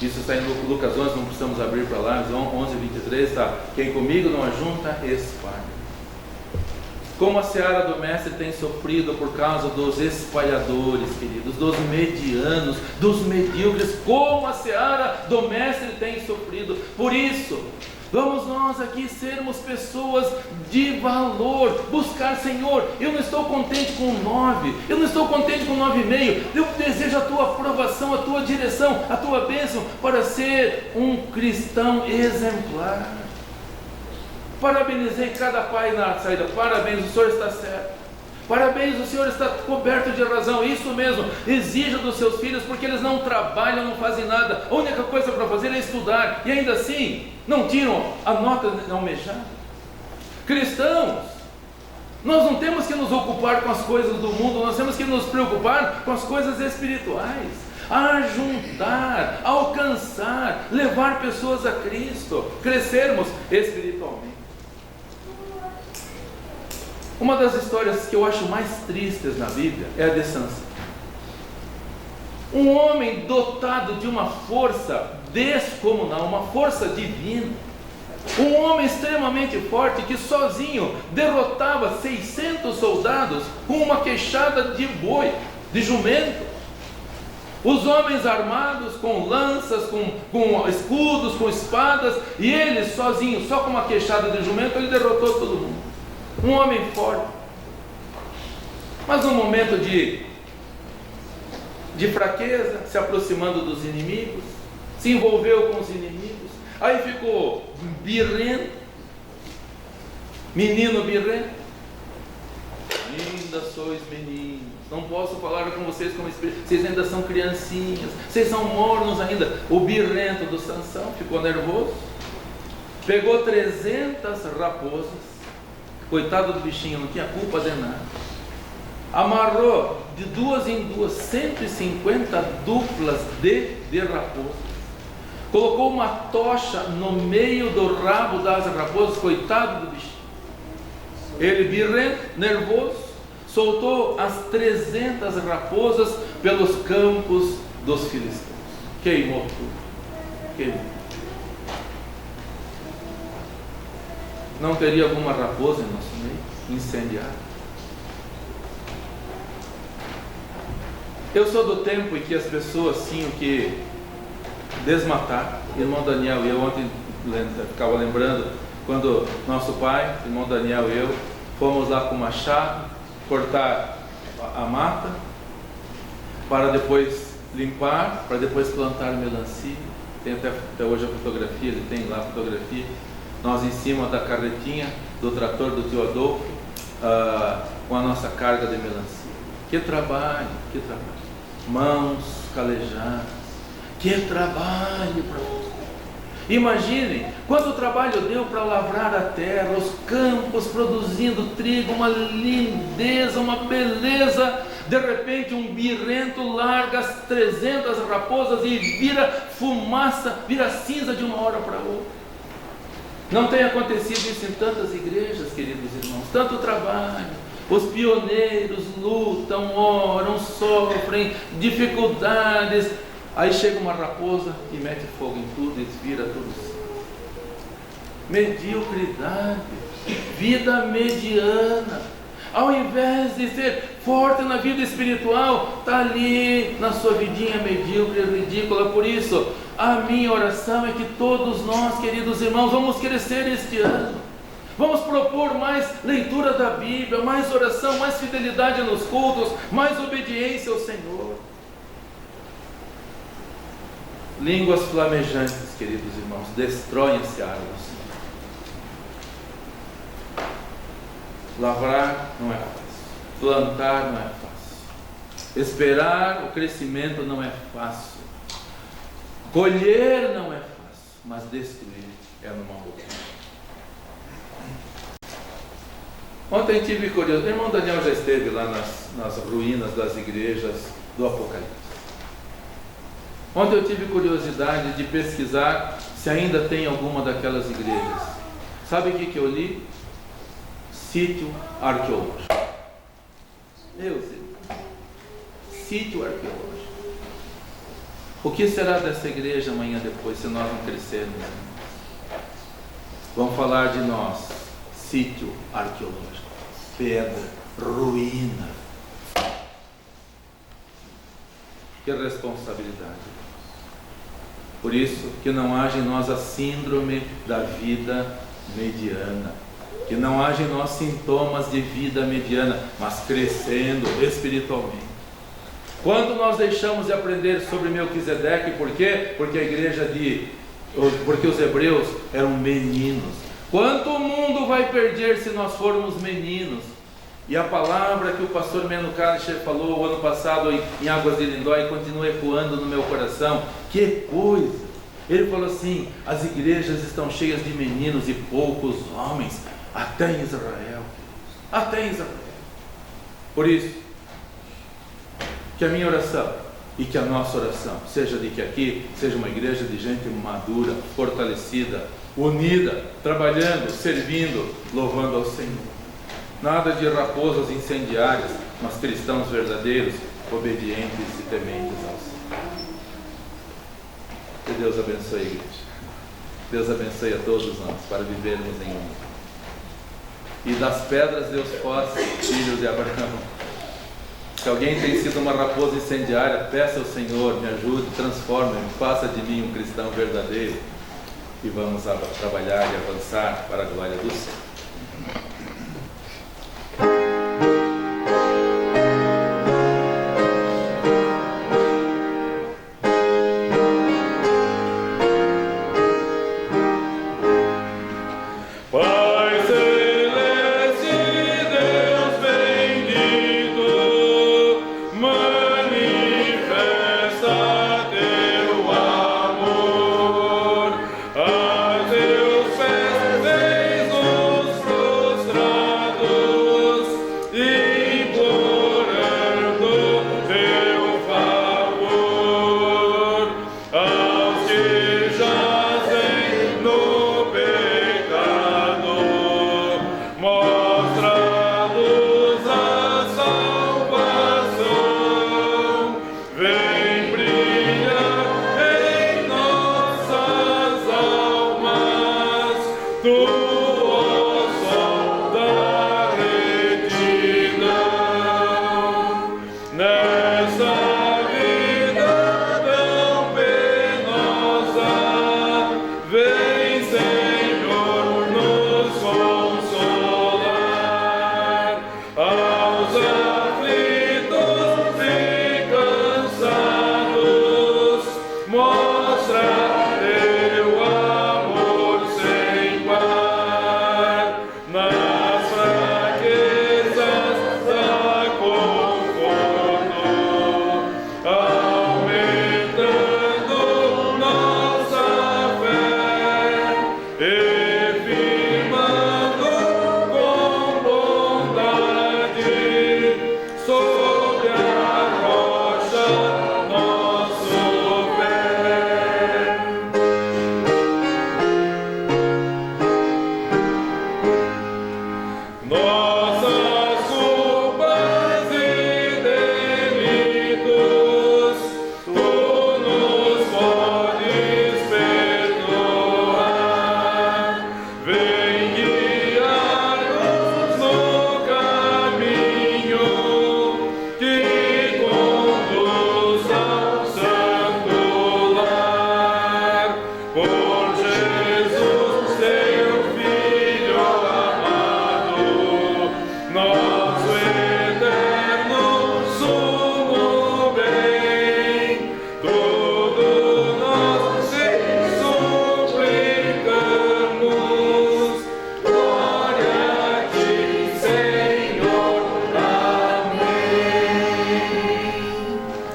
Isso está em Lucas 11, não precisamos abrir para lá, 11:23 está. Quem comigo não ajunta, espalha. Como a seara do mestre tem sofrido por causa dos espalhadores, queridos, dos medianos, dos medíocres, como a seara do mestre tem sofrido. Por isso, vamos nós aqui sermos pessoas de valor, buscar, Senhor, eu não estou contente com 9, eu não estou contente com 9,5, eu desejo a Tua aprovação, a Tua direção, a Tua bênção, para ser um cristão exemplar. Parabenizei cada pai na saída, parabéns, o Senhor está certo. Parabéns, o Senhor está coberto de razão, isso mesmo, exija dos seus filhos, porque eles não trabalham, não fazem nada, a única coisa para fazer é estudar, e ainda assim, não tiram a nota almejada. Cristãos, nós não temos que nos ocupar com as coisas do mundo, nós temos que nos preocupar com as coisas espirituais, ajuntar, alcançar, levar pessoas a Cristo, crescermos espiritualmente. Uma das histórias que eu acho mais tristes na Bíblia é a de Sansão. Um homem dotado de uma força descomunal, uma força divina. Um homem extremamente forte que sozinho derrotava 600 soldados com uma queixada de boi, de jumento. Os homens armados com lanças, com escudos, com espadas, e ele sozinho, só com uma queixada de jumento, ele derrotou todo mundo. Um homem forte, mas num momento de fraqueza, se aproximando dos inimigos, se envolveu com os inimigos, aí ficou birrento, menino birrento. Ainda sois meninos, não posso falar com vocês como espírito, vocês ainda são criancinhas, vocês são mornos ainda. O birrento do Sansão ficou nervoso, pegou 300 raposas. Coitado do bichinho, não tinha culpa de nada. Amarrou de 2 em 2, 150 duplas de raposas. Colocou uma tocha no meio do rabo das raposas, coitado do bichinho. Ele, birrento, nervoso, soltou as 300 raposas pelos campos dos filisteus. Queimou tudo. Queimou. Não teria alguma raposa em nosso meio? Incendiada? Eu sou do tempo em que as pessoas tinham que desmatar. Irmão Daniel e eu ontem ficava lembrando, quando nosso pai, irmão Daniel e eu, fomos lá com o machado, cortar a mata, para depois limpar, para depois plantar melancia. Tem até hoje a fotografia, ele tem lá a fotografia. Nós em cima da carretinha do trator do tio Adolfo, com a nossa carga de melancia. Que trabalho, que trabalho. Mãos calejadas. Que trabalho para você. Imaginem quanto trabalho deu para lavrar a terra, os campos produzindo trigo, uma lindeza, uma beleza. De repente um birrento larga as 300 raposas e vira fumaça, vira cinza de uma hora para outra. Não tem acontecido isso em tantas igrejas, queridos irmãos, tanto trabalho, os pioneiros lutam, oram, sofrem dificuldades, aí chega uma raposa e mete fogo em tudo e vira tudo. Mediocridade, vida mediana. Ao invés de ser forte na vida espiritual, está ali na sua vidinha medíocre, ridícula. Por isso, a minha oração é que todos nós, queridos irmãos, vamos crescer este ano. Vamos propor mais leitura da Bíblia, mais oração, mais fidelidade nos cultos, mais obediência ao Senhor. Línguas flamejantes, queridos irmãos, destroem esse árvore. Lavrar não é fácil, plantar não é fácil, esperar o crescimento não é fácil, colher não é fácil, mas destruir é numa boa. Ontem tive curiosidade, o irmão Daniel já esteve lá nas ruínas das igrejas do Apocalipse. Ontem eu tive curiosidade de pesquisar se ainda tem alguma daquelas igrejas. Sabe o que eu li? Sítio arqueológico. Meu Deus, sítio arqueológico. O que será dessa igreja amanhã depois, se nós não crescermos? Vamos falar de nós. Sítio arqueológico, pedra, ruína. Que responsabilidade. Por isso, que não haja em nós a síndrome da vida mediana, que não haja em nós sintomas de vida mediana, mas crescendo espiritualmente. Quando nós deixamos de aprender sobre Melquisedeque, por quê? Porque os hebreus eram meninos. Quanto o mundo vai perder se nós formos meninos? E a palavra que o pastor Meno Kalischer falou o ano passado em Águas de Lindóia continua ecoando no meu coração. Que coisa! Ele falou assim: as igrejas estão cheias de meninos e poucos homens, até em Israel. Até em Israel. Por isso, que a minha oração e que a nossa oração seja de que aqui seja uma igreja de gente madura, fortalecida, unida, trabalhando, servindo, louvando ao Senhor. Nada de raposas incendiárias, mas cristãos verdadeiros, obedientes e tementes ao Senhor. Que Deus abençoe a igreja. Deus abençoe a todos nós para vivermos em união. E das pedras Deus faz filhos de Abraão. Se alguém tem sido uma raposa incendiária, peça ao Senhor, me ajude, transforme-me, faça de mim um cristão verdadeiro. E vamos trabalhar e avançar para a glória do Senhor.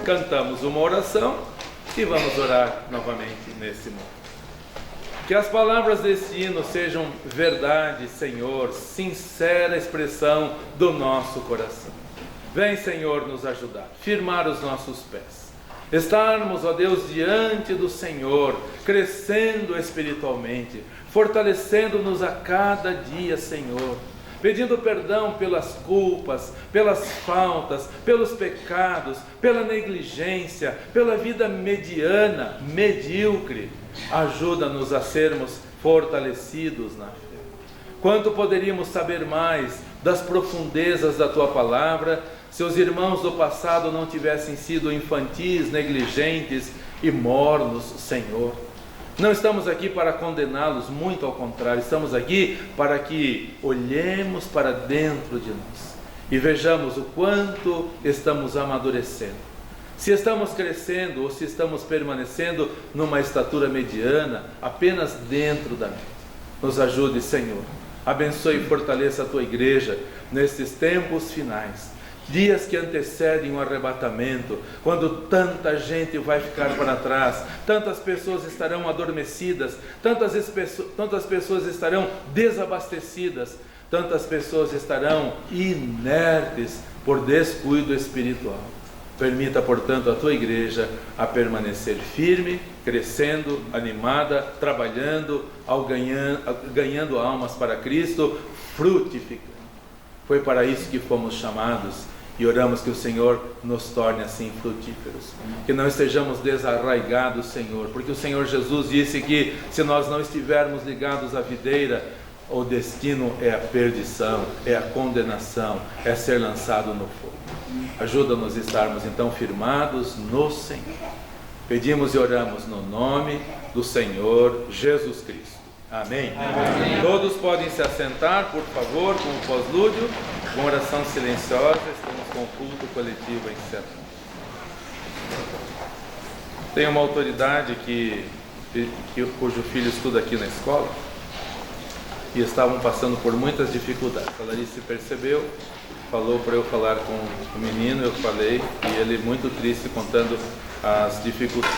Cantamos uma oração e vamos orar novamente nesse momento. Que as palavras desse hino sejam verdade, Senhor, sincera expressão do nosso coração. Vem, Senhor, nos ajudar, firmar os nossos pés. Estarmos, ó Deus, diante do Senhor, crescendo espiritualmente, fortalecendo-nos a cada dia, Senhor, pedindo perdão pelas culpas, pelas faltas, pelos pecados, pela negligência, pela vida mediana, medíocre. Ajuda-nos a sermos fortalecidos na fé. Quanto poderíamos saber mais das profundezas da Tua palavra, se os irmãos do passado não tivessem sido infantis, negligentes e mornos, Senhor. Não estamos aqui para condená-los, muito ao contrário, estamos aqui para que olhemos para dentro de nós e vejamos o quanto estamos amadurecendo. Se estamos crescendo ou se estamos permanecendo numa estatura mediana, apenas dentro da mente. Nos ajude, Senhor. Abençoe e fortaleça a Tua igreja nestes tempos finais. Dias que antecedem o arrebatamento, quando tanta gente vai ficar para trás, tantas pessoas estarão adormecidas, tantas pessoas estarão desabastecidas, tantas pessoas estarão inertes por descuido espiritual. Permita, portanto, a Tua igreja a permanecer firme, crescendo, animada, trabalhando, ganhando almas para Cristo, frutificando. Foi para isso que fomos chamados e oramos que o Senhor nos torne assim frutíferos. Que não estejamos desarraigados, Senhor, porque o Senhor Jesus disse que se nós não estivermos ligados à videira, o destino é a perdição, é a condenação, é ser lançado no fogo. Ajuda-nos a estarmos então firmados no Senhor. Pedimos e oramos no nome do Senhor Jesus Cristo. Amém. Amém. Todos podem se assentar, por favor, com o pós-lúdio, com oração silenciosa. Estamos com o culto coletivo encerrado. Tem uma autoridade cujo filho estuda aqui na escola e estavam passando por muitas dificuldades. A Clarice percebeu, falou para eu falar com o menino, eu falei, e ele muito triste contando as dificuldades.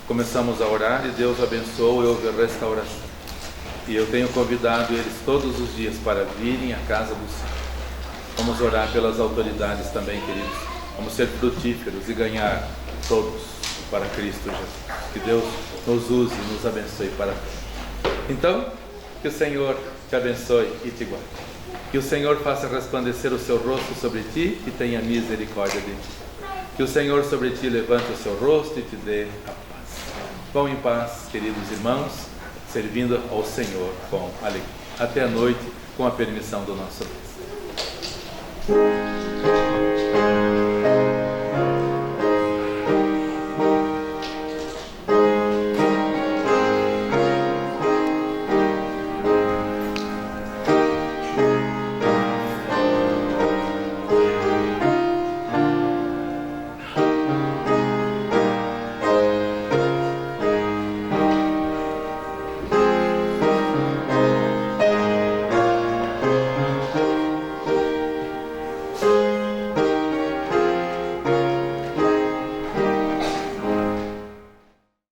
Começamos a orar e Deus abençoou e houve a restauração. E eu tenho convidado eles todos os dias para virem à casa do Senhor. Vamos orar pelas autoridades também, queridos. Vamos ser frutíferos e ganhar todos para Cristo Jesus. Que Deus nos use e nos abençoe para todos. Então, que o Senhor te abençoe e te guarde. Que o Senhor faça resplandecer o seu rosto sobre ti e tenha misericórdia de ti. Que o Senhor sobre ti levante o seu rosto e te dê a paz. Vão em paz, queridos irmãos, servindo ao Senhor com alegria. Até a noite, com a permissão do nosso Deus.